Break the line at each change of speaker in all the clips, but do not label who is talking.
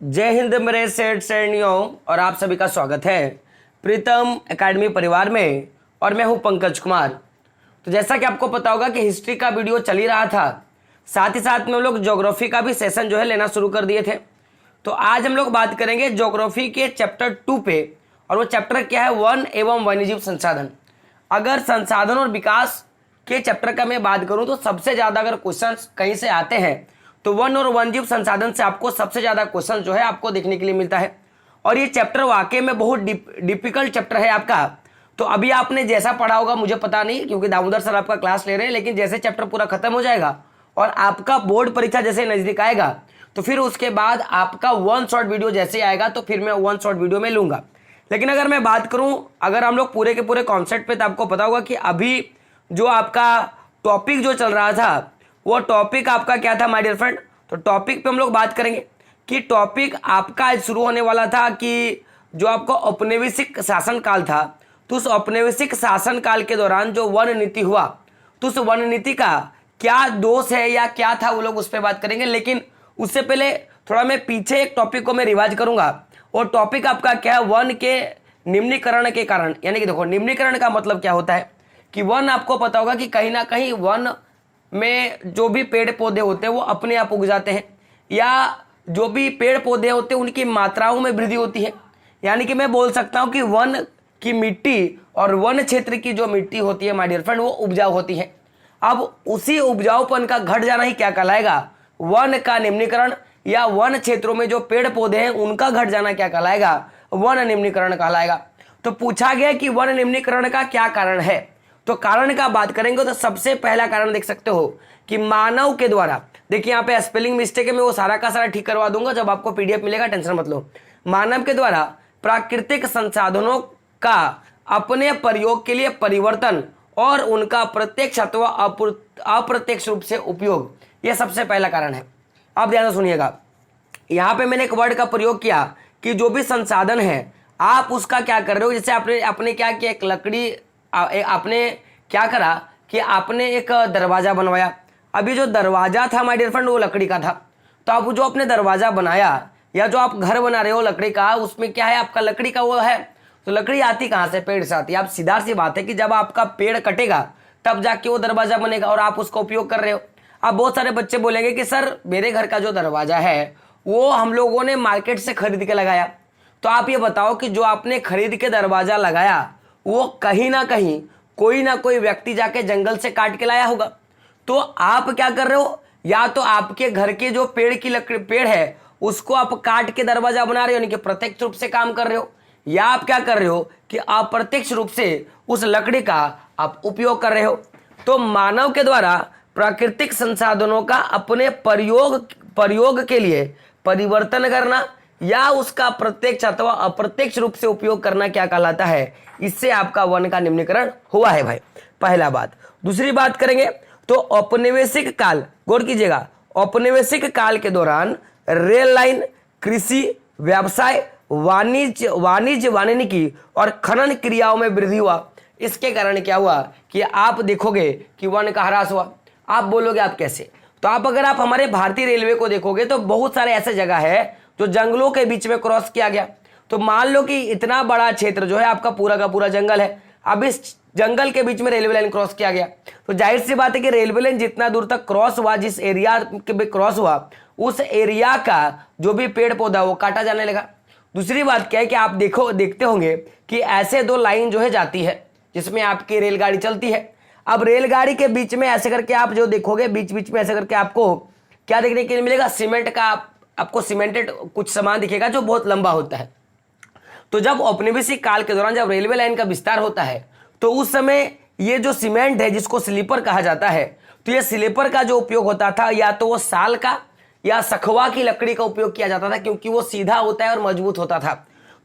जय हिंद मेरे सेठ श्रेणियों और आप सभी का स्वागत है प्रीतम एकेडमी परिवार में। और मैं हूं पंकज कुमार। तो जैसा कि आपको पता होगा कि हिस्ट्री का वीडियो चल ही रहा था, साथ ही साथ में हम लोग ज्योग्राफी का भी सेशन जो है लेना शुरू कर दिए थे। तो आज हम लोग बात करेंगे ज्योग्राफी के चैप्टर 2 पे, और वो चैप्टर क्या है, वन एवं वन्यजीव संसाधन। अगर संसाधन और विकास के चैप्टर का मैं बात करूं तो सबसे ज़्यादा अगर क्वेश्चंस कहीं से आते हैं तो वन और वन्यजीव संसाधन से आपको सबसे ज़्यादा क्वेश्चन जो है आपको देखने के लिए मिलता है। और ये चैप्टर वाकई में बहुत डिफिकल्ट चैप्टर है आपका। तो अभी आपने जैसा पढ़ा होगा मुझे पता नहीं, क्योंकि दामोदर सर आपका क्लास ले रहे हैं, लेकिन जैसे चैप्टर पूरा खत्म हो जाएगा और आपका बोर्ड परीक्षा जैसे नज़दीक आएगा तो फिर उसके बाद आपका वन शॉर्ट वीडियो जैसे आएगा तो फिर मैं वन शॉर्ट वीडियो में लूँगा। लेकिन अगर मैं बात करूँ, अगर हम लोग पूरे के पूरे कॉन्सेप्ट पे, तो आपको पता होगा कि अभी जो आपका टॉपिक जो चल रहा था वो टॉपिक आपका क्या था माय डियर फ्रेंड। तो टॉपिक पे हम लोग बात करेंगे कि टॉपिक आपका आज शुरू होने वाला था कि जो आपको औपनिवेशिक शासनकाल था, तो उस औपनिवेशिक शासनकाल के दौरान जो वन नीति हुआ, तो उस वन नीति का क्या दोष है या क्या था, वो लोग उस पर बात करेंगे। लेकिन उससे पहले थोड़ा मैं पीछे एक टॉपिक को मैं रिवाइज करूंगा। और टॉपिक आपका क्या है, वन के निम्नीकरण के कारण। यानी कि देखो, निम्नीकरण का मतलब क्या होता है कि वन, आपको पता होगा कि कहीं ना कहीं वन में जो भी पेड़ पौधे होते हैं वो अपने आप उग जाते हैं, या जो भी पेड़ पौधे होते हैं उनकी मात्राओं में वृद्धि होती है। यानी कि मैं बोल सकता हूं कि वन की मिट्टी और वन क्षेत्र की जो मिट्टी होती है माय डियर फ्रेंड, वो उपजाऊ होती है। अब उसी उपजाऊपन का घट जाना ही क्या कहलाएगा, वन का निम्नीकरण, या वन क्षेत्रों में जो पेड़ पौधे हैं उनका घट जाना क्या कहलाएगा, वन निम्नीकरण कहलाएगा। तो पूछा गया कि वन निम्नीकरण का क्या कारण है। तो कारण का बात करेंगे तो सबसे पहला कारण देख सकते हो कि मानव के द्वारा, देखिए यहाँ पे स्पेलिंग मिस्टेक है, मैं वो सारा का सारा ठीक करवा दूंगा जब आपको पीडीएफ मिलेगा, टेंशन मत लो। मानव के द्वारा प्राकृतिक संसाधनों का अपने प्रयोग के लिए परिवर्तन और उनका प्रत्यक्ष अथवा अप्रत्यक्ष रूप से उपयोग, यह सबसे पहला कारण है। आप ध्यान से सुनिएगा, यहाँ पे मैंने एक वर्ड का प्रयोग किया कि जो भी संसाधन है आप उसका क्या कर रहे हो। जैसे आपने क्या किया, एक लकड़ी, आपने क्या करा कि आपने एक दरवाजा बनवाया। अभी जो दरवाजा था माय डियर फ्रेंड वो लकड़ी का था। तो आप जो अपने दरवाजा बनाया या जो आप घर बना रहे हो लकड़ी का, उसमें क्या है, आपका लकड़ी का वो है। तो लकड़ी आती कहाँ से, पेड़ से आती है। आप सीधा सी बात है कि जब आपका पेड़ कटेगा तब जाके वो दरवाजा बनेगा और आप उसका उपयोग कर रहे हो। अब बहुत सारे बच्चे बोलेंगे कि सर मेरे घर का जो दरवाजा है वो हम लोगों ने मार्केट से खरीद के लगाया। तो आप ये बताओ कि जो आपने खरीद के दरवाजा लगाया वो कहीं ना कहीं कोई ना कोई व्यक्ति जाके जंगल से काट के लाया होगा। तो आप क्या कर रहे हो, या तो आपके घर के जो पेड़ है उसको आप काट के दरवाजा बना रहे हो, यानी कि प्रत्यक्ष रूप से काम कर रहे हो, या आप क्या कर रहे हो कि अप्रत्यक्ष रूप से उस लकड़ी का आप उपयोग कर रहे हो। तो मानव के द्वारा प्राकृतिक संसाधनों का अपने प्रयोग के लिए परिवर्तन करना या उसका प्रत्यक्ष अथवा अप्रत्यक्ष रूप से उपयोग करना क्या कहलाता है, इससे आपका वन का निम्नीकरण हुआ है भाई, पहला बात। दूसरी बात करेंगे तो औपनिवेशिक काल, गौर कीजिएगा, औपनिवेशिक काल के दौरान रेल लाइन, कृषि, व्यवसाय, वानिकी और खनन क्रियाओं में वृद्धि हुआ। इसके कारण क्या हुआ कि आप देखोगे कि वन का ह्रास हुआ। आप बोलोगे आप कैसे, तो अगर आप हमारे भारतीय रेलवे को देखोगे तो बहुत सारे ऐसे जगह है जो जंगलों के बीच में क्रॉस किया गया। तो मान लो कि इतना बड़ा क्षेत्र जो है आपका पूरा का पूरा जंगल है, अब इस जंगल के बीच में रेलवे लाइन क्रॉस किया गया। तो जाहिर सी बात है कि रेलवे लाइन जितना दूर तक क्रॉस हुआ, जिस एरिया के क्रॉस हुआ, उस एरिया का जो भी पेड़ पौधा वो काटा जाने लगा। दूसरी बात क्या है कि आप देखते होंगे कि ऐसे दो लाइन जो है जाती है जिसमें आपकी रेलगाड़ी चलती है। अब रेलगाड़ी के बीच में ऐसे करके आप जो देखोगे, बीच बीच में ऐसे करके आपको क्या देखने के लिए मिलेगा, सीमेंट का, आपको सीमेंटेड कुछ सामान दिखेगा जो बहुत लंबा होता है। तो जब औपनिवेशिक काल के दौरान जब रेलवे लाइन का विस्तार होता है तो उस समय ये जो सीमेंट है जिसको स्लीपर कहा जाता है, तो ये स्लीपर का जो उपयोग होता था या तो वो साल का या सखवा की लकड़ी का उपयोग किया जाता था, क्योंकि वो सीधा होता है और मजबूत होता था।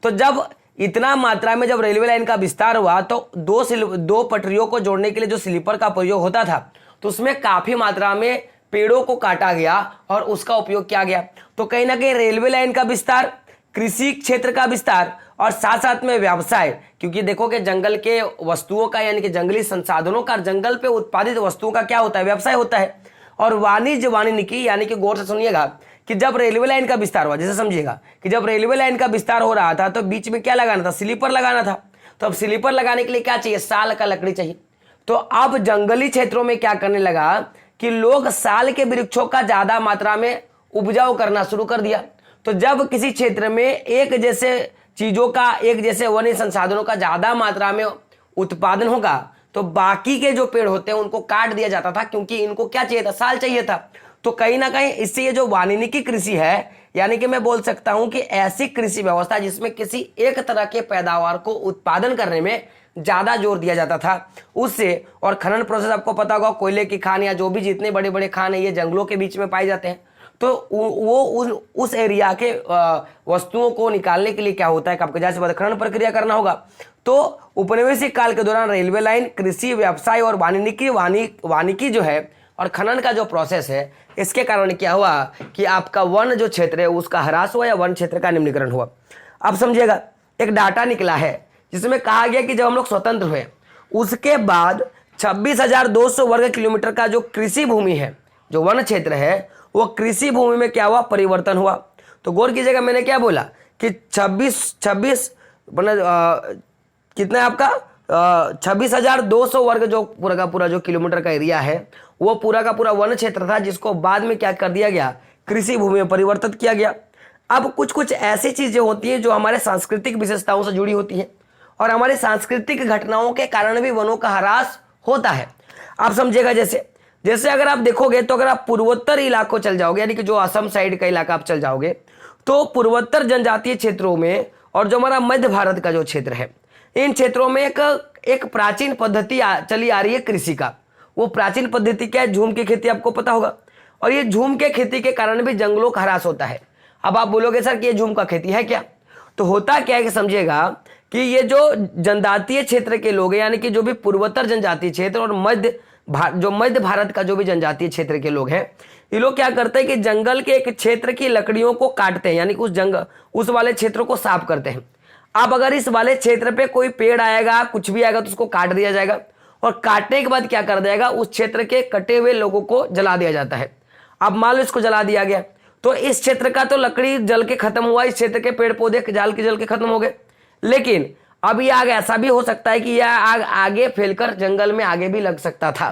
तो जब इतना मात्रा में जब रेलवे लाइन का विस्तार हुआ तो दो पटरियों को जोड़ने के लिए जो स्लीपर का प्रयोग होता था, तो उसमें काफी मात्रा में पेड़ों को काटा गया और उसका उपयोग किया गया। तो कहीं ना कहीं रेलवे लाइन का विस्तार, कृषि क्षेत्र का विस्तार और साथ साथ में व्यवसाय, क्योंकि देखो कि जंगल के वस्तुओं का यानी कि जंगली संसाधनों का, जंगल पे उत्पादित वस्तुओं का क्या होता है, व्यवसाय होता है। और वाणिज्य वानिकी यानी कि गौर से सुनिएगा कि जब रेलवे लाइन का विस्तार हुआ, जैसे समझिएगा कि जब रेलवे लाइन का विस्तार हो रहा था तो बीच में क्या लगाना था, स्लीपर लगाना था। तो अब स्लीपर लगाने के लिए क्या चाहिए, साल का लकड़ी चाहिए। तो अब जंगली क्षेत्रों में क्या करने लगा कि लोग साल के वृक्षों का ज्यादा मात्रा में उपजाऊ करना शुरू कर दिया। तो जब किसी क्षेत्र में एक जैसे चीजों का, एक जैसे वन्य संसाधनों का ज्यादा मात्रा में उत्पादन होगा तो बाकी के जो पेड़ होते हैं उनको काट दिया जाता था, क्योंकि इनको क्या चाहिए था, साल चाहिए था। तो कहीं ना कहीं इससे ये जो वानिकी कृषि है, यानी कि मैं बोल सकता हूं कि ऐसी कृषि व्यवस्था जिसमें किसी एक तरह के पैदावार को उत्पादन करने में ज्यादा जोर दिया जाता था, उससे। और खनन प्रोसेस आपको पता होगा, कोयले की खान या जो भी जितने बड़े बड़े खान है ये जंगलों के बीच में पाए जाते हैं। तो वो उस एरिया के वस्तुओं को निकालने के लिए क्या होता है कि आपको जैसे खनन प्रक्रिया करना होगा। तो उपनिवेशिक काल के दौरान रेलवे लाइन, कृषि, व्यवसाय और वानिकी जो है और खनन का जो प्रोसेस है, इसके कारण क्या हुआ कि आपका वन जो क्षेत्र है उसका ह्रास हुआ या वन क्षेत्र का निम्नीकरण हुआ। अब समझिएगा, एक डाटा निकला है जिसमें कहा गया कि जब हम लोग स्वतंत्र हुए उसके बाद 26,200 वर्ग किलोमीटर का जो कृषि भूमि है, जो वन क्षेत्र है, वो कृषि भूमि में क्या हुआ, परिवर्तन हुआ। तो गौर कीजिएगा, मैंने क्या बोला कि 26 मतलब कितना है आपका 26,200 वर्ग जो पूरा का पूरा जो किलोमीटर का एरिया है वो पूरा का पूरा वन क्षेत्र था, जिसको बाद में क्या कर दिया गया, कृषि भूमि में परिवर्तित किया गया। अब कुछ कुछ ऐसी चीजें होती हैं जो हमारे सांस्कृतिक विशेषताओं से जुड़ी होती हैं और हमारे सांस्कृतिक घटनाओं के कारण भी वनों का ह्रास होता है। आप समझिएगा, जैसे अगर आप देखोगे तो अगर आप पूर्वोत्तर इलाकों चल जाओगे, यानी कि जो असम साइड का इलाका आप चल जाओगे, तो पूर्वोत्तर जनजातीय क्षेत्रों में और जो हमारा मध्य भारत का जो क्षेत्र है, इन क्षेत्रों में एक प्राचीन पद्धति चली आ रही है कृषि का। वो प्राचीन पद्धति क्या है, झूम की खेती, आपको पता होगा। और ये झूम के खेती के कारण भी जंगलों का ह्रास होता है। अब आप बोलोगे सर कि ये झूम का खेती है क्या, तो होता क्या है कि समझिएगा कि ये जो जनजातीय क्षेत्र के लोग हैं, यानी कि जो भी पूर्वोत्तर जनजातीय क्षेत्र और मध्य भारत का जो भी जनजातीय क्षेत्र के लोग हैं, ये लोग क्या करते हैं कि जंगल के एक क्षेत्र की लकड़ियों को काटते हैं, यानी कि उस वाले क्षेत्र को साफ करते हैं। अब अगर इस वाले क्षेत्र पे कोई पेड़ आएगा, कुछ भी आएगा, तो उसको काट दिया जाएगा और काटने के बाद क्या कर दिया, उस क्षेत्र के कटे हुए लोगों को जला दिया जाता है। अब मान लो इसको जला दिया गया तो इस क्षेत्र का तो लकड़ी जल के खत्म हुआ, इस क्षेत्र के पेड़ पौधे जल के खत्म हो गए। लेकिन अब ये आग ऐसा भी हो सकता है कि यह आग आगे फैलकर जंगल में आगे भी लग सकता था।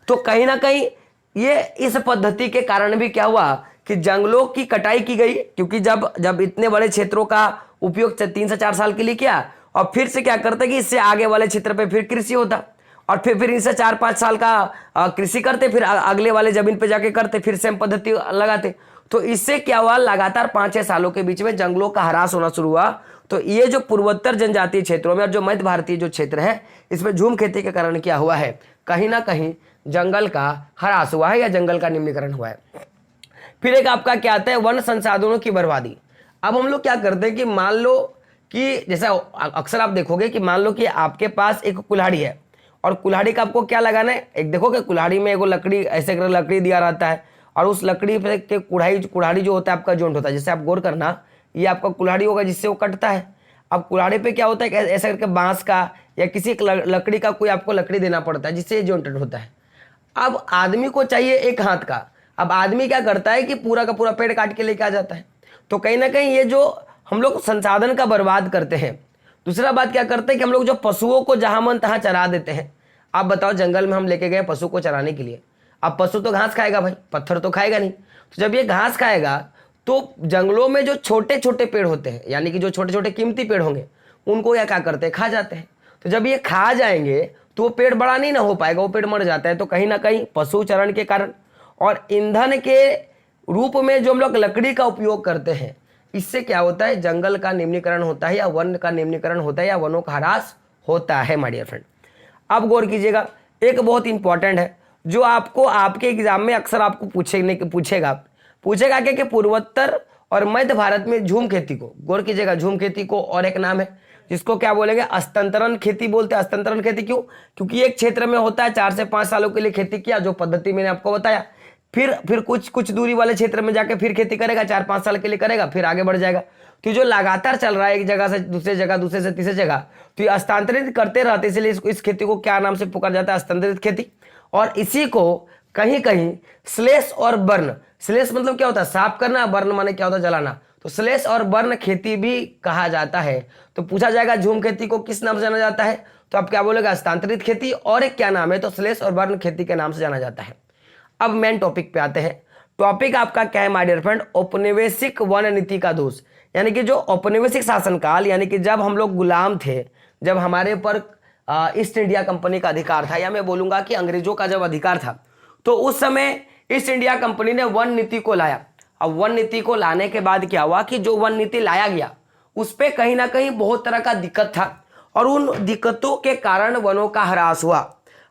तो कहीं ना कहीं ये इस पद्धति के कारण भी क्या हुआ कि जंगलों की कटाई की गई, क्योंकि जब इतने बड़े क्षेत्रों का उपयोग 3 से 4 साल के लिए किया और फिर से क्या करते कि इससे आगे वाले क्षेत्र पे फिर कृषि होता और फिर इनसे 4-5 साल का कृषि करते, फिर अगले वाले जमीन पे जाके करते, फिर सेम पद्धति लगाते। तो इससे क्या हुआ, लगातार 5-6 सालों के बीच में जंगलों का ह्रास होना शुरू हुआ। तो ये जो पूर्वोत्तर जनजातीय क्षेत्रों में और जो मध्य भारतीय जो क्षेत्र है, इसमें झूम खेती के कारण क्या हुआ है, कहीं ना कहीं जंगल का ह्रास हुआ है या जंगल का निम्नीकरण हुआ है। फिर एक आपका क्या आता है, वन संसाधनों की बर्बादी। अब हम लोग क्या करते हैं कि मान लो कि जैसा अक्सर आप देखोगे कि मान लो कि आपके पास एक कुल्हाड़ी है और कुल्हाड़ी का आपको क्या लगाना है, एक देखोगे कुल्हाड़ी में एगो लकड़ी, ऐसे कर लकड़ी दिया रहता है और उस लकड़ी पे के कुल्हाड़ी जो होता है आपका जॉइंट होता है। जैसे आप गौर करना, ये आपका कुल्हाड़ी होगा जिससे वो कटता है। अब कुल्हाड़ी पे क्या होता है, ऐसा करके बांस का या किसी लकड़ी का कोई आपको लकड़ी देना पड़ता है जिससे जॉइंटेड होता है। अब आदमी को चाहिए एक हाथ का, अब आदमी क्या करता है कि पूरा का पूरा पेड़ काट के लेके आ जाता है। तो कहीं ना कहीं ये जो हम लोग संसाधन का बर्बाद करते हैं। दूसरा बात क्या करते हैं कि हम लोग जो पशुओं को जहां मन तहां चरा देते हैं। आप बताओ, जंगल में हम लेके गए पशु को चराने के लिए, अब पशु तो घास खाएगा भाई, पत्थर तो खाएगा नहीं। तो जब ये घास खाएगा तो जंगलों में जो छोटे छोटे पेड़ होते हैं, यानी कि जो छोटे छोटे कीमती पेड़ होंगे, उनको क्या करते हैं, खा जाते हैं। तो जब ये खा जाएंगे तो वो पेड़ बड़ा नहीं ना हो पाएगा, वो पेड़ मर जाता है। तो कहीं ना कहीं पशु चरण के कारण और ईंधन के रूप में जो हम लोग लकड़ी का उपयोग करते हैं, इससे क्या होता है, जंगल का निम्नीकरण होता है या वन का निम्नीकरण होता है या वनों का ह्रास होता है माय डियर फ्रेंड। अब गौर कीजिएगा, एक बहुत इंपॉर्टेंट है जो आपको आपके एग्जाम में अक्सर आपको पूछेगा कि पूर्वोत्तर और मध्य भारत में झूम खेती को, गौर कीजिएगा, झूम खेती को और एक नाम है जिसको क्या बोलेंगे, हस्तांतरण खेती बोलते हैं। हस्तांतरण खेती क्यों, क्योंकि एक क्षेत्र में होता है 4 से 5 सालों के लिए खेती किया, जो पद्धति मैंने आपको बताया, फिर कुछ दूरी वाले क्षेत्र में जाके फिर खेती करेगा, 4-5 साल के लिए करेगा, फिर आगे बढ़ जाएगा। तो जो लगातार चल रहा है एक जगह से दूसरे जगह, दूसरे से तीसरे जगह, तो ये हस्तांतरित करते रहते, इसलिए इस खेती को क्या नाम से पुकारा जाता है, हस्तांतरित खेती। और इसी को कहीं कहीं स्लेश और बर्न, स्लेश मतलब क्या होता है साफ करना, बर्न माने क्या होता है जलाना, तो स्लेश और बर्न खेती भी कहा जाता है। तो पूछा जाएगा झूम खेती को किस नाम से जाना जाता है, तो आप क्या बोलेगा हस्तांतरित खेती, और एक क्या नाम है, तो स्लेश और बर्न खेती के नाम से जाना जाता है। अब मेन टॉपिक पे आते हैं। टॉपिक आपका क्या है माय डियर फ्रेंड, औपनिवेशिक वन नीति का दोष, यानी कि जो औपनिवेशिक शासनकाल, यानी कि जब हम लोग गुलाम थे, जब हमारे ऊपर ईस्ट इंडिया कंपनी का अधिकार था, या मैं बोलूंगा कि अंग्रेजों का जब अधिकार था, तो उस समय ईस्ट इंडिया कंपनी ने वन नीति को लाया। अब वन नीति को लाने के बाद क्या हुआ कि जो वन नीति लाया गया उस पर कहीं ना कहीं बहुत तरह का दिक्कत था, और उन दिक्कतों के कारण वनों का ह्रास हुआ।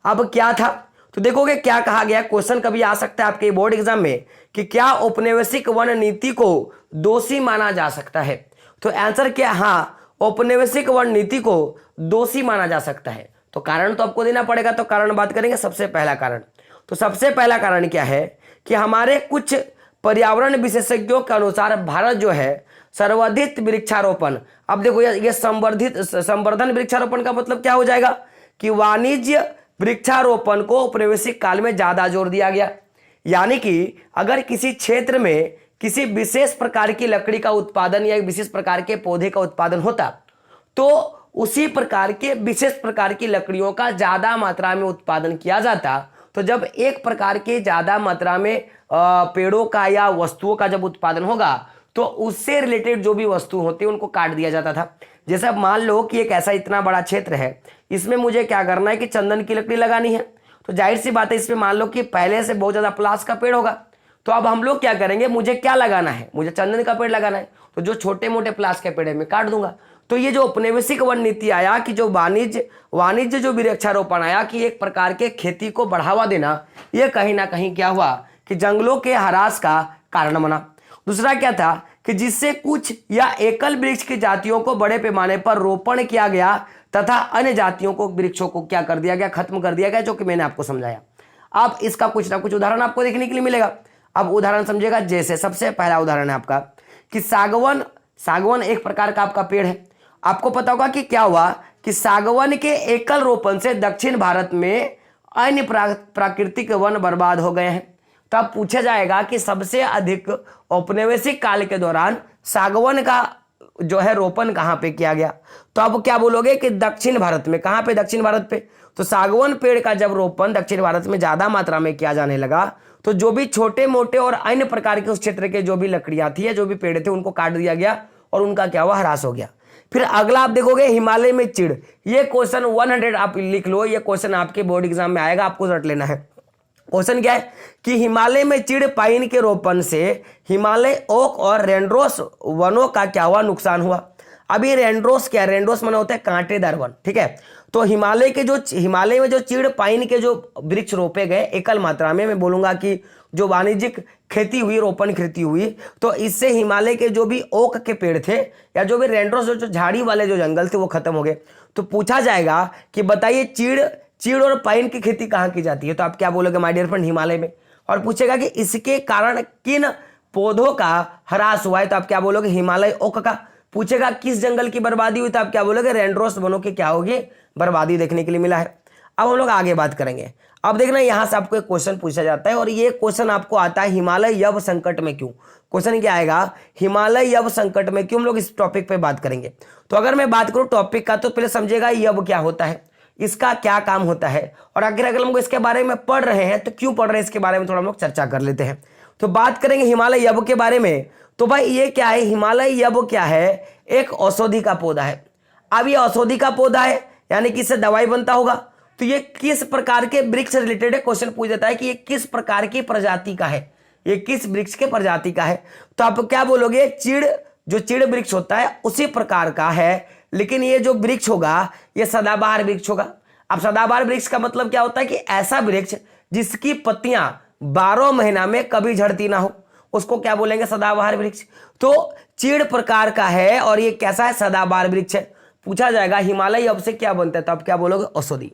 अब क्या था, तो देखोगे क्या कहा गया, क्वेश्चन कभी आ सकता है आपके बोर्ड एग्जाम में कि क्या औपनिवेशिक वन नीति को दोषी माना जा सकता है, तो आंसर क्या, हाँ औपनिवेशिक वन नीति को दोषी माना जा सकता है। तो कारण तो आपको देना पड़ेगा, तो कारण बात करेंगे। सबसे पहला कारण, तो सबसे पहला कारण क्या है कि हमारे कुछ पर्यावरण विशेषज्ञों के अनुसार भारत जो है सर्वाधिक वृक्षारोपण, अब देखो ये संवर्धन वृक्षारोपण का मतलब क्या हो जाएगा कि वाणिज्य वृक्षारोपण को औपनिवेशिक काल में ज्यादा जोर दिया गया। यानी कि अगर किसी क्षेत्र में किसी विशेष प्रकार की लकड़ी का उत्पादन या विशेष प्रकार के पौधे का उत्पादन होता, तो उसी प्रकार के विशेष प्रकार की लकड़ियों का ज्यादा मात्रा में उत्पादन किया जाता। तो जब एक प्रकार के ज्यादा मात्रा में पेड़ों का या वस्तुओं का जब उत्पादन होगा, तो उससे रिलेटेड जो भी वस्तु होती है उनको काट दिया जाता था। जैसे अब मान लो कि एक ऐसा इतना बड़ा क्षेत्र है, इसमें मुझे क्या करना है कि चंदन की लकड़ी लगानी है, तो जाहिर सी बात है इसमें मान लो कि पहले से बहुत ज्यादा प्लास का पेड़ होगा, तो अब हम लोग क्या करेंगे, मुझे क्या लगाना है, मुझे चंदन का पेड़ लगाना है, तो जो छोटे मोटे प्लास के पेड़ है मैं काट दूंगा। तो ये जो औपनिवेशिक वन नीति आया कि जो वाणिज्य जो वृक्षारोपण आया कि एक प्रकार के खेती को बढ़ावा देना, ये कहीं ना कहीं क्या हुआ कि जंगलों के ह्रास का कारण बना। दूसरा क्या था कि जिससे कुछ या एकल वृक्ष की जातियों को बड़े पैमाने पर रोपण किया गया तथा अन्य जातियों को वृक्षों को क्या कर दिया गया, खत्म कर दिया गया, जो कि मैंने आपको समझाया। अब इसका कुछ ना कुछ उदाहरण आपको देखने के लिए मिलेगा। अब उदाहरण समझिएगा, जैसे सबसे पहला उदाहरण है आपका कि सागवान एक प्रकार का आपका पेड़ है। आपको पता होगा कि क्या हुआ कि सागवान के एकल रोपण से दक्षिण भारत में अन्य प्राकृतिक वन बर्बाद हो गए हैं। तो अब पूछा जाएगा कि सबसे अधिक औपनिवेशिक काल के दौरान सागवान का जो है रोपण कहां पे किया गया, तो अब क्या बोलोगे कि दक्षिण भारत में। कहां पे, दक्षिण भारत पे। तो सागवान पेड़ का जब रोपण दक्षिण भारत में ज्यादा मात्रा में किया जाने लगा, तो जो भी छोटे मोटे और अन्य प्रकार के उस क्षेत्र के जो भी लकड़ियां थी या जो भी पेड़ थे उनको काट दिया गया और उनका क्या हुआ, ह्रास हो गया। फिर अगला आप देखोगे हिमालय में चिड़, ये क्वेश्चन 100 आप लिख लो, ये क्वेश्चन आपके बोर्ड एग्जाम में आएगा, आपको रट लेना है। क्वेश्चन क्या है कि हिमालय में चिड़ पाइन के रोपण से हिमालय ओक और रेंड्रोस वनों का क्या हुआ, नुकसान हुआ। अभी रेंड्रोस क्या है, रेंड्रोस माना होता है कांटेदार वन, ठीक है। तो हिमालय में जो चिड़ पाइन के जो वृक्ष रोपे गए एकल मात्रा में, मैं बोलूंगा कि जो वाणिज्यिक खेती हुई, रोपण खेती हुई, तो इससे हिमालय के जो भी ओक के पेड़ थे या जो भी रेंड्रोस जो झाड़ी वाले जो जंगल थे वो खत्म हो गए। तो पूछा जाएगा कि बताइए चीड़ और पाइन की खेती कहाँ की जाती है, तो आप क्या बोलोगे माय डियर फ्रेंड, हिमालय में। और पूछेगा कि इसके कारण किन पौधों का ह्रास हुआ है, तो आप क्या बोलोगे, हिमालय ओक का। पूछेगा किस जंगल की बर्बादी हुई, तो आप क्या बोलोगे, रेंड्रोस वनों की क्या होगी, बर्बादी देखने के लिए मिला है। अब हम लोग आगे बात करेंगे। अब देखना यहां से आपको एक क्वेश्चन पूछा जाता है और ये क्वेश्चन आपको आता है हिमालय यव संकट में क्यों। क्वेश्चन क्या आएगा, हिमालय यव संकट में क्यों। हम लोग इस टॉपिक पे बात करेंगे। तो अगर मैं बात करूं टॉपिक का, तो पहले समझेगा यव क्या होता है, इसका क्या काम होता है, और अगर हम लोग इसके बारे में पढ़ रहे हैं तो क्यों पढ़ रहे हैं, इसके बारे में थोड़ा हम लोग चर्चा कर लेते हैं। तो बात करेंगे हिमालय यव के बारे में। तो भाई ये क्या है, हिमालय यव क्या है, एक औषधि का पौधा है। अब ये औषधि का पौधा है यानी कि इससे दवाई बनता होगा। तो ये किस प्रकार के वृक्ष से रिलेटेड क्वेश्चन पूछ देता है कि ये किस प्रकार की प्रजाति का है, ये किस वृक्ष के प्रजाति का है। तो आप क्या बोलोगे, चिड़ वृक्ष होता है उसी प्रकार का है, लेकिन ये जो वृक्ष होगा ये सदाबहार वृक्ष होगा। अब सदाबहार वृक्ष का मतलब क्या होता है कि ऐसा वृक्ष जिसकी पत्तियां 12 महीना में कभी झड़ती ना हो, उसको क्या बोलेंगे, सदाबहार वृक्ष। तो चीड़ प्रकार का है और ये कैसा है, सदाबहार वृक्ष है। पूछा जाएगा हिमालय यव से क्या बनता है, तो आप क्या बोलोगे, औषधि।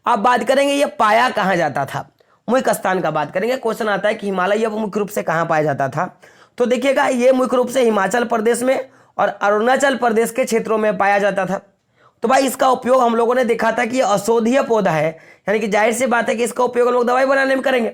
अब बात करेंगे ये पाया कहां जाता था, मुख्य स्थान का बात करेंगे। क्वेश्चन आता है कि हिमालय यव मुख्य रूप से कहां पाया जाता था। तो देखिएगा ये मुख्य रूप से हिमाचल प्रदेश में और अरुणाचल प्रदेश के क्षेत्रों में पाया जाता था। तो भाई इसका उपयोग हम लोगों ने देखा था कि औषधीय पौधा है, यानी कि जाहिर सी बात है कि इसका उपयोग हम लोग दवाई बनाने में करेंगे।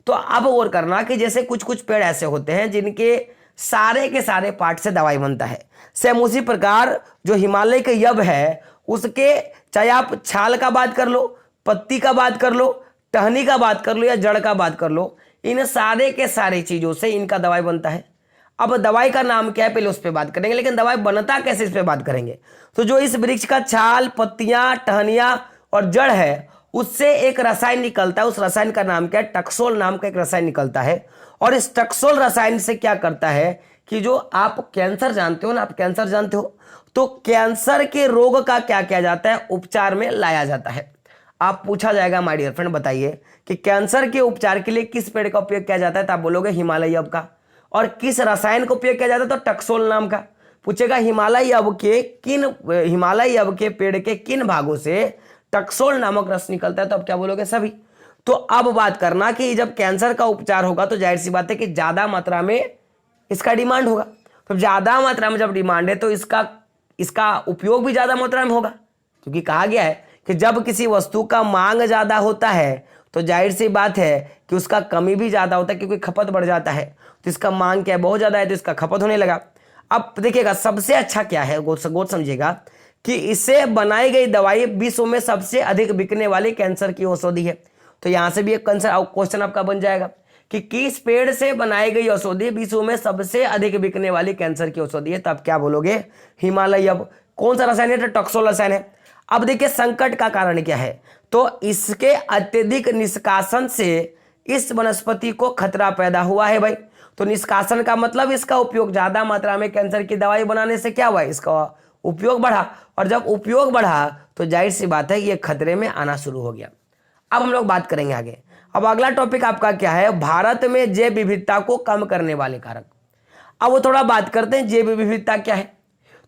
तो अब गौर करना कि जैसे कुछ कुछ पेड़ ऐसे होते हैं जिनके सारे के सारे पार्ट से दवाई बनता है, सेम उसी प्रकार जो हिमालय के यब है उसके, चाहे आप छाल का बात कर लो, पत्ती का बात कर लो, टहनी का बात कर लो या जड़ का बात कर लो, इन सारे के सारे चीजों से इनका दवाई बनता है। अब दवाई का नाम क्या है पहले उस पर बात करेंगे, लेकिन दवाई बनता कैसे इस पर बात करेंगे। तो जो इस वृक्ष का छाल, पत्तियां, टहनियां और जड़ है उससे एक रसायन निकलता है, उस रसायन का नाम क्या है, टक्सोल नाम का एक रसायन निकलता है। और इस टक्सोल रसायन से क्या करता है कि जो आप कैंसर जानते हो ना, आप कैंसर जानते हो, तो कैंसर के रोग का क्या किया जाता है, उपचार में लाया जाता है। आप पूछा जाएगा माय डियर फ्रेंड बताइए कि कैंसर के उपचार के लिए किस पेड़ का उपयोग किया जाता है, तो आप बोलोगे हिमालय अब का। और किस रसायन का उपयोग किया जाता है, तो टक्सोल नाम का। पूछेगा हिमालय अब के पेड़ के किन भागों से टक्सोल नामक रस निकलता है, तो आप क्या बोलोगे, सभी। तो अब बात करना कि जब कैंसर का उपचार होगा तो जाहिर सी बात है कि ज्यादा मात्रा में इसका डिमांड होगा। तो ज्यादा मात्रा में जब डिमांड है तो इसका उपयोग भी ज्यादा मात्रा में होगा, क्योंकि कहा गया है कि जब किसी वस्तु का मांग ज्यादा होता है तो जाहिर सी बात है कि उसका कमी भी ज्यादा होता है, क्योंकि खपत बढ़ जाता है। तो इसका मांग क्या है, बहुत ज्यादा है, तो इसका खपत होने लगा। अब देखिएगा सबसे अच्छा क्या है, गौर समझिएगा कि इससे बनाई गई दवाई विश्व में सबसे अधिक बिकने वाली कैंसर की औषधि है। तो यहां से भी एक क्वेश्चन आपका बन जाएगा कि किस पेड़ से बनाई गई औषधि विश्व में सबसे अधिक बिकने वाली कैंसर की औषधि है, तो आप क्या बोलोगे, हिमालय। अब कौन सा रसायन है, तो टक्सोल रसायन है। अब देखिए संकट का कारण क्या है, तो इसके अत्यधिक निष्कासन से इस वनस्पति को खतरा पैदा हुआ है भाई। तो निष्कासन का मतलब इसका उपयोग ज्यादा मात्रा में कैंसर की दवाई बनाने से क्या हुआ, इसका उपयोग बढ़ा, और जब उपयोग बढ़ा तो जाहिर सी बात है ये खतरे में आना शुरू हो गया। अब हम लोग बात करेंगे आगे। अब अगला टॉपिक आपका क्या है, भारत में जैव विविधता को कम करने वाले कारक। अब वो थोड़ा बात करते हैं जैव विविधता क्या है।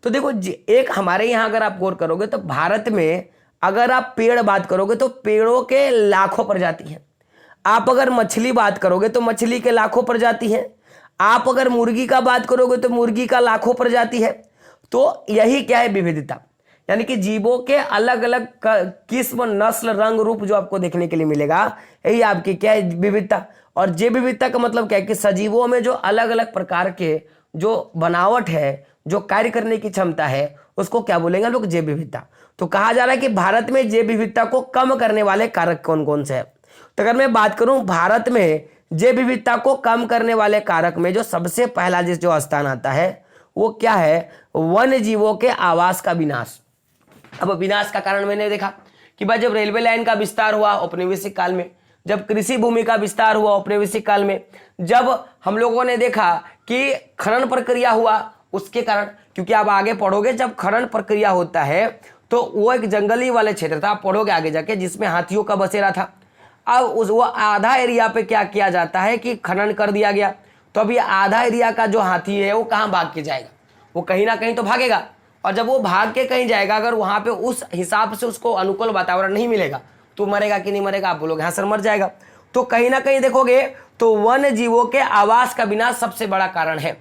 तो देखो एक हमारे यहाँ अगर आप गौर करोगे तो भारत में अगर आप पेड़ बात करोगे तो पेड़ों के लाखों प्रजाति हैं। आप अगर मछली बात करोगे तो मछली के लाखों प्रजाति हैं। आप अगर मुर्गी का बात करोगे तो मुर्गी का लाखों प्रजाति है। तो यही क्या है, विविधता, यानी कि जीवों के अलग अलग किस्म, नस्ल, रंग, रूप जो आपको देखने के लिए मिलेगा, यही आपकी क्या है, विविधता। और जैव विविधता का मतलब क्या है कि सजीवों में जो अलग अलग प्रकार के जो बनावट है, जो कार्य करने की क्षमता है, उसको क्या बोलेंगे लोग, जैव विविधता। तो कहा जा रहा है कि भारत में जैव विविधता को कम करने वाले कारक कौन कौन से हैं। तो अगर मैं बात करूं भारत में जैव विविधता को कम करने वाले कारक में जो सबसे पहला जो स्थान आता है वो क्या है, वन्य जीवों के आवास का विनाश। अब विनाश का कारण मैंने देखा कि भाई जब रेलवे लाइन का विस्तार हुआ औपनिवेशिक काल में, जब कृषि भूमि का विस्तार हुआ औपनिवेशिक काल में, जब हम लोगों ने देखा कि खनन प्रक्रिया हुआ उसके कारण, क्योंकि आप आगे पढ़ोगे जब खनन प्रक्रिया होता है तो वो एक जंगली वाले क्षेत्र था, आप पढ़ोगे आगे जाके, जिसमें हाथियों का बसेरा था। अब वो आधा एरिया पे क्या किया जाता है कि खनन कर दिया गया, तो अभी आधा एरिया का जो हाथी है वो कहाँ भाग के जाएगा, वो कहीं ना कहीं तो भागेगा। और जब वो भाग के कहीं जाएगा, अगर वहां पे उस हिसाब से उसको अनुकूल वातावरण नहीं मिलेगा तो मरेगा कि नहीं मरेगा, आप बोलोगे हाँ सर मर जाएगा। तो कहीं ना कहीं देखोगे तो वन्य जीवों के आवास का विनाश सबसे बड़ा कारण है।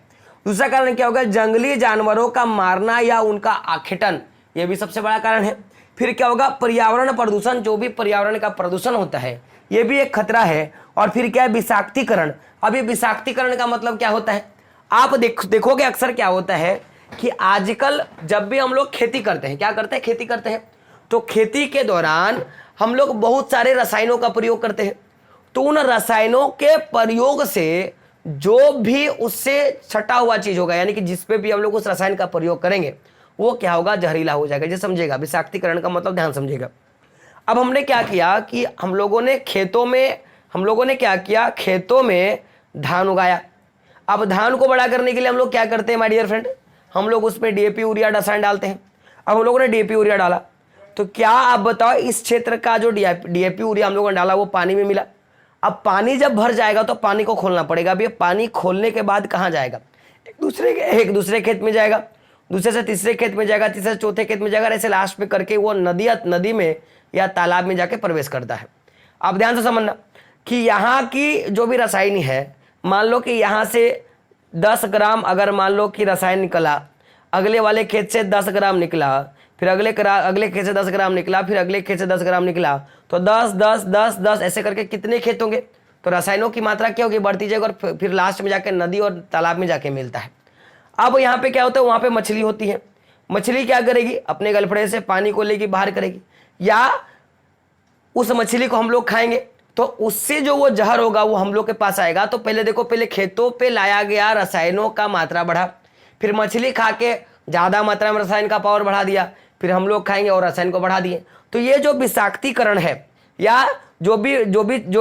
दूसरा कारण क्या होगा, जंगली जानवरों का मारना या उनका आखेटन, यह भी सबसे बड़ा कारण है। फिर क्या होगा, पर्यावरण प्रदूषण, जो भी पर्यावरण का प्रदूषण होता है यह भी एक खतरा है। और फिर क्या है, विषाक्तीकरण। अभी विषाक्तीकरण का मतलब क्या होता है, आप देखोगे अक्सर क्या होता है कि आजकल जब भी हम लोग खेती करते हैं, क्या करते हैं, खेती करते हैं, तो खेती के दौरान हम लोग बहुत सारे रसायनों का प्रयोग करते हैं। तो उन रसायनों के प्रयोग से जो भी उससे छटा हुआ चीज होगा, यानी कि जिसपे भी हम लोग उस रसायन का प्रयोग करेंगे वो क्या होगा, जहरीला हो जाएगा। जी समझेगा, विषाक्तीकरण का मतलब ध्यान समझेगा। अब हमने क्या किया कि हम लोगों ने क्या किया, खेतों में धान उगाया। अब धान को बड़ा करने के लिए हम लोग क्या करते हैं माय डियर फ्रेंड, हम लोग उसमें डीएपी यूरिया रसायन डालते हैं। अब हम लोगों ने डीएपी यूरिया डाला, तो क्या आप बताओ इस क्षेत्र का जो डीएपी यूरिया हम लोगों ने डाला वो पानी में मिला। अब पानी जब भर जाएगा तो पानी को खोलना पड़ेगा। अभी पानी खोलने के बाद कहाँ जाएगा, एक दूसरे खेत में जाएगा, दूसरे से तीसरे खेत में जाएगा, तीसरे से चौथे खेत में जाएगा, ऐसे लास्ट में करके वो नदी में या तालाब में जाके प्रवेश करता है। आप ध्यान से समझना कि यहाँ की जो भी रसायन है, मान लो कि यहाँ से 10 ग्राम अगर मान लो कि रसायन निकला, अगले वाले खेत से 10 ग्राम निकला, फिर अगले खेत से 10 ग्राम निकला, फिर अगले खेत से 10 ग्राम निकला, तो 10 10 10 10 ऐसे करके कितने खेत होंगे, तो रसायनों की मात्रा क्या होगी, बढ़ती जाएगी, और फिर लास्ट में जाके नदी और तालाब में जाके मिलता है। अब यहाँ पे क्या होता है, वहाँ पे मछली होती है, मछली क्या करेगी, अपने गलफड़े से पानी को लेगी बाहर करेगी, या उस मछली को हम लोग खाएंगे तो उससे जो वो जहर होगा वो हम लोग के पास आएगा। तो पहले देखो, पहले खेतों पे लाया गया रसायनों का मात्रा बढ़ा, फिर मछली खा के ज़्यादा मात्रा में रसायन का पावर बढ़ा दिया, फिर हम लोग खाएंगे और रसायन को बढ़ा दिए। तो ये जो विषाक्तीकरण है, या जो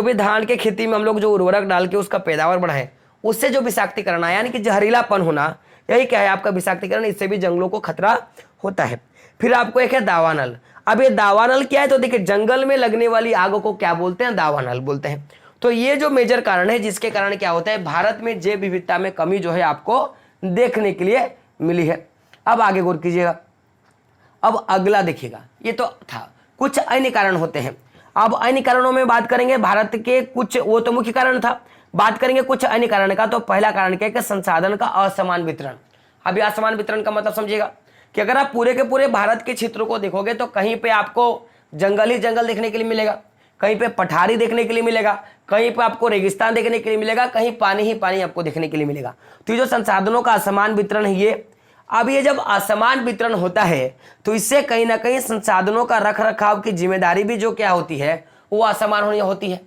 भी धान के खेती में हम लोग जो उर्वरक डाल के उसका पैदावार बढ़ाएं, उससे जो विषाक्तीकरण आया, यानी कि जहरीलापन होना, यही क्या है आपका विषाक्तीकरण। इससे भी जंगलों को खतरा होता है। फिर आपको एक है दावानल। अब ये दावानल क्या है, तो देखिए जंगल में लगने वाली आग को क्या बोलते हैं, दावानल बोलते हैं। तो ये जो मेजर कारण है जिसके कारण क्या होता है, भारत में जैव विविधता में कमी जो है आपको देखने के लिए मिली है। अब आगे गौर कीजिएगा। अब अगला देखिएगा, ये तो था, कुछ अन्य कारण होते हैं। अब अन्य कारणों में बात करेंगे भारत के कुछ, वो तो मुख्य कारण था, बात करेंगे कुछ अन्य कारण का। तो पहला कारण क्या है कि संसाधन का असमान वितरण। अभी असमान वितरण का मतलब समझिएगा कि अगर आप पूरे के पूरे भारत के क्षेत्रों को देखोगे तो कहीं पे आपको जंगल ही जंगल देखने के लिए मिलेगा, कहीं पे पठारी देखने के लिए मिलेगा, कहीं पे आपको रेगिस्तान देखने के लिए मिलेगा, कहीं पानी ही पानी आपको देखने के लिए मिलेगा। तो ये जो संसाधनों का असमान वितरण है ये, अब ये जब असमान वितरण होता है तो इससे कहीं ना कहीं संसाधनों का रख रखाव की जिम्मेदारी भी जो क्या होती है, वो असमान होती है।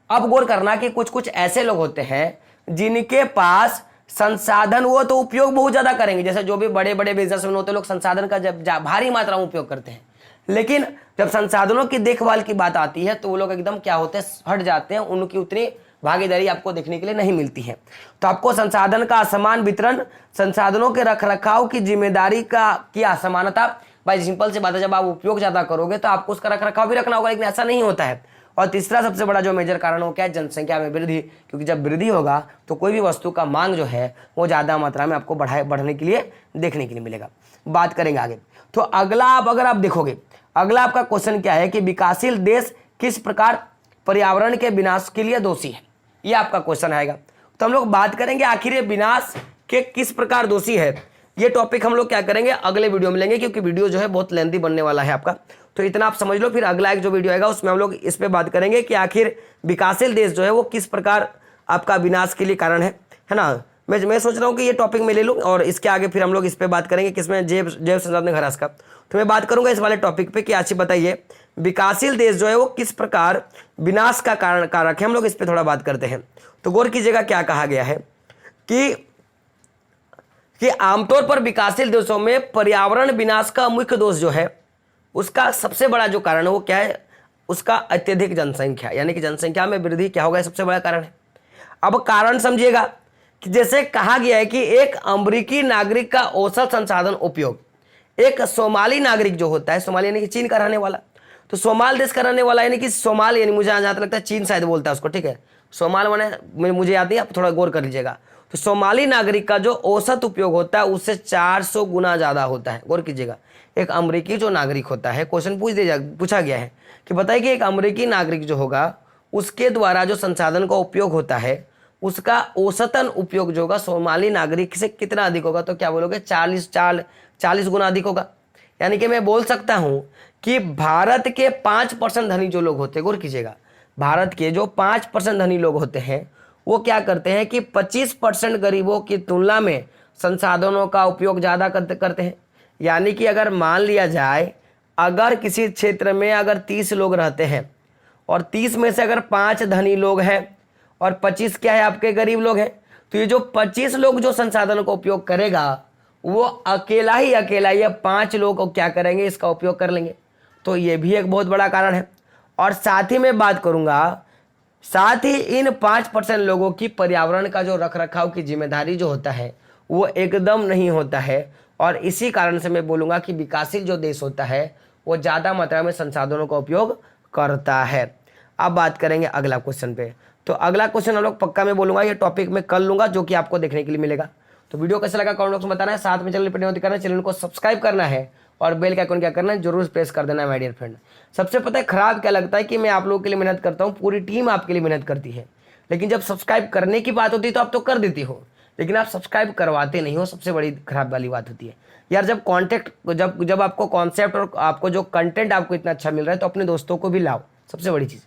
अब गौर करना कि कुछ कुछ ऐसे लोग होते हैं जिनके पास संसाधन, वो तो उपयोग बहुत ज्यादा करेंगे, जैसे जो भी बड़े बड़े बिजनेसमैन होते हैं, लोग संसाधन का जब भारी मात्रा में उपयोग करते हैं, लेकिन जब संसाधनों की देखभाल की बात आती है तो वो लोग एकदम क्या होते हैं, हट जाते हैं, उनकी उतनी भागीदारी आपको देखने के लिए नहीं मिलती है। तो आपको संसाधन का असमान वितरण, संसाधनों के रखरखाव की जिम्मेदारी की असमानता, भाई सिंपल सी बात है, जब आप उपयोग ज्यादा करोगे तो आपको उसका रखरखाव भी रखना होगा, लेकिन ऐसा नहीं होता है। और तीसरा सबसे बड़ा जो मेजर कारण हो क्या है, जनसंख्या में वृद्धि, क्योंकि जब वृद्धि होगा तो कोई भी वस्तु का मांग जो है वो ज्यादा मात्रा में आपको बढ़ने के लिए देखने के लिए मिलेगा। बात करेंगे आगे। तो अगला अगर आप देखोगे, अगला आपका क्वेश्चन क्या है कि विकासशील देश किस प्रकार पर्यावरण के विनाश के लिए दोषी है, ये आपका क्वेश्चन आएगा। तो हम लोग बात करेंगे आखिर ये विनाश के किस प्रकार दोषी है, ये टॉपिक हम लोग क्या करेंगे अगले वीडियो में लेंगे, क्योंकि वीडियो जो है बहुत लेंथी बनने वाला है आपका। तो इतना आप समझ लो, फिर अगला एक जो वीडियो आएगा उसमें हम लोग इस पे बात करेंगे कि आखिर विकासशील देश जो है वो किस प्रकार आपका विनाश के लिए कारण है ना। मैं सोच रहा हूँ कि ये टॉपिक मैं ले लूँ और इसके आगे फिर हम लोग इस पे बात करेंगे किसमें, जैव संसाधन घरास का। तो मैं बात करूंगा इस वाले टॉपिक पे कि अच्छी बताइए विकासशील देश जो है वो किस प्रकार विनाश का कारक है, हम लोग इस पे थोड़ा बात करते हैं। तो गौर कीजिएगा क्या कहा गया है कि आमतौर पर विकासशील देशों में पर्यावरण विनाश का मुख्य दोष जो है, उसका सबसे बड़ा जो कारण है वो क्या है, उसका अत्यधिक जनसंख्या, यानी कि जनसंख्या में वृद्धि क्या होगा, सबसे बड़ा कारण है। अब कारण समझिएगा कि जैसे कहा गया है कि एक अमेरिकी नागरिक का औसत संसाधन उपयोग, एक सोमाली नागरिक जो होता है, सोमाली यानी कि चीन का रहने वाला, तो सोमाल देश का रहने वाला, यानी कि सोमाल, यानी मुझे जहाँ लगता है चीन शायद बोलता है उसको, ठीक है, सोमाल माने मुझे याद नहीं, आप थोड़ा गौर कर लीजिएगा। तो सोमाली नागरिक का जो औसत उपयोग होता है उससे 400 गुना ज्यादा होता है। गौर कीजिएगा, एक अमेरिकी जो नागरिक होता है, क्वेश्चन पूछा गया है कि बताइए कि एक अमेरिकी नागरिक जो होगा उसके द्वारा जो संसाधन का उपयोग होता है उसका औसतन उपयोग जो होगा सोमाली नागरिक से कितना अधिक होगा, तो क्या बोलोगे 40 गुना अधिक होगा। यानी कि मैं बोल सकता हूं कि भारत के 5% धनी जो लोग होते हैं, गौर कीजिएगा, भारत के जो 5% धनी लोग होते हैं वो क्या करते हैं कि 25% गरीबों की तुलना में संसाधनों का उपयोग ज़्यादा करते हैं। यानी कि अगर मान लिया जाए, अगर किसी क्षेत्र में अगर 30 लोग रहते हैं और 30 में से अगर 5 धनी लोग हैं और 25 क्या है आपके गरीब लोग हैं, तो ये जो 25 लोग जो संसाधनों का उपयोग करेगा वो अकेला ये 5 लोग क्या करेंगे, इसका उपयोग कर लेंगे। तो ये भी एक बहुत बड़ा कारण है। और साथ ही मैं बात करूंगा, साथ ही इन 5% लोगों की पर्यावरण का जो रखरखाव की जिम्मेदारी जो होता है वो एकदम नहीं होता है। और इसी कारण से मैं बोलूँगा कि विकासशील जो देश होता है वो ज़्यादा मात्रा में संसाधनों का उपयोग करता है। अब बात करेंगे अगला क्वेश्चन पे। तो अगला क्वेश्चन हम लोग पक्का मैं बोलूँगा, ये टॉपिक में कर लूँगा जो कि आपको देखने के लिए मिलेगा। तो वीडियो कैसा लगा कमेंट बॉक्स में बताना है, साथ में चैनल पर नहीं करना, चैनल को सब्सक्राइब करना है और बेल का आइकन क्या करना है, जरूर प्रेस कर देना है माय डियर फ्रेंड। सबसे पता है खराब क्या लगता है कि मैं आप लोगों के लिए मेहनत करता हूँ, पूरी टीम आपके लिए मेहनत करती है, लेकिन जब सब्सक्राइब करने की बात होती है तो आप तो कर देती हो, लेकिन आप सब्सक्राइब करवाते नहीं हो, सबसे बड़ी खराब वाली बात होती है यार। जब आपको कॉन्सेप्ट और आपको जो कंटेंट आपको इतना अच्छा मिल रहा है तो अपने दोस्तों को भी लाओ, सबसे बड़ी चीज़।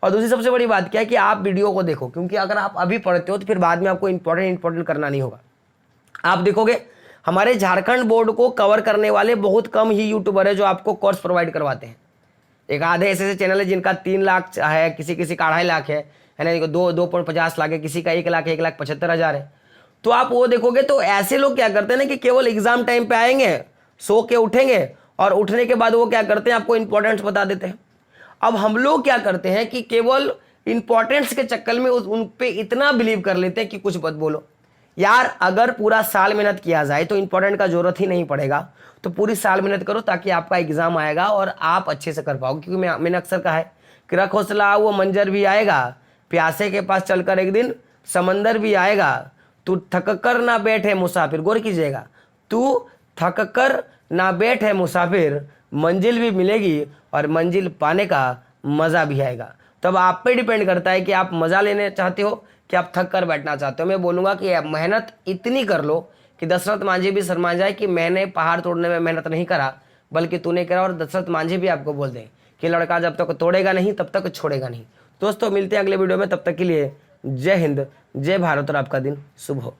और दूसरी सबसे बड़ी बात क्या है कि आप वीडियो को देखो, क्योंकि अगर आप अभी पढ़ते हो तो फिर बाद में आपको इंपॉर्टेंट करना नहीं होगा। आप देखोगे हमारे झारखंड बोर्ड को कवर करने वाले बहुत कम ही यूट्यूबर है जो आपको कोर्स प्रोवाइड करवाते हैं। एक आधे ऐसे चैनल है जिनका 3 लाख है, किसी का 2.5 लाख है ना, 2.50 लाख है, किसी का 1 लाख 1,75,000 है। तो आप वो देखोगे तो ऐसे लोग क्या करते हैं ना कि केवल एग्जाम टाइम पे आएंगे, सो के उठेंगे और उठने के बाद वो क्या करते हैं आपको इंपॉर्टेंट्स बता देते हैं। अब हम लोग क्या करते हैं कि केवल इंपॉर्टेंट्स के चक्कर में उन पे इतना बिलीव कर लेते हैं कि कुछ मत बोलो यार। अगर पूरा साल मेहनत किया जाए तो इंपॉर्टेंट का जरूरत ही नहीं पड़ेगा, तो पूरी साल मेहनत करो ताकि आपका एग्जाम आएगा और आप अच्छे से कर पाओगे। क्योंकि मैंने अक्सर कहा है कि रख हौसला वो मंजर भी आएगा, प्यासे के पास चलकर एक दिन समंदर भी आएगा, तू थक कर ना बैठे मुसाफिर, गौर कीजिएगा, तू थक कर ना बैठे मुसाफिर, मंजिल भी मिलेगी और मंजिल पाने का मज़ा भी आएगा। तब आप पे डिपेंड करता है कि आप मज़ा लेने चाहते हो कि आप थक कर बैठना चाहते हो। मैं बोलूँगा कि आप मेहनत इतनी कर लो कि दशरथ मांझी भी शर्मा जाए कि मैंने पहाड़ तोड़ने में मेहनत नहीं करा बल्कि तूने करा, और दशरथ मांझी भी आपको बोल दें कि लड़का जब तक तोड़ेगा नहीं तब तक छोड़ेगा नहीं। दोस्तों मिलते हैं अगले वीडियो में, तब तक के लिए जय हिंद, जय भारत और आपका दिन शुभ हो।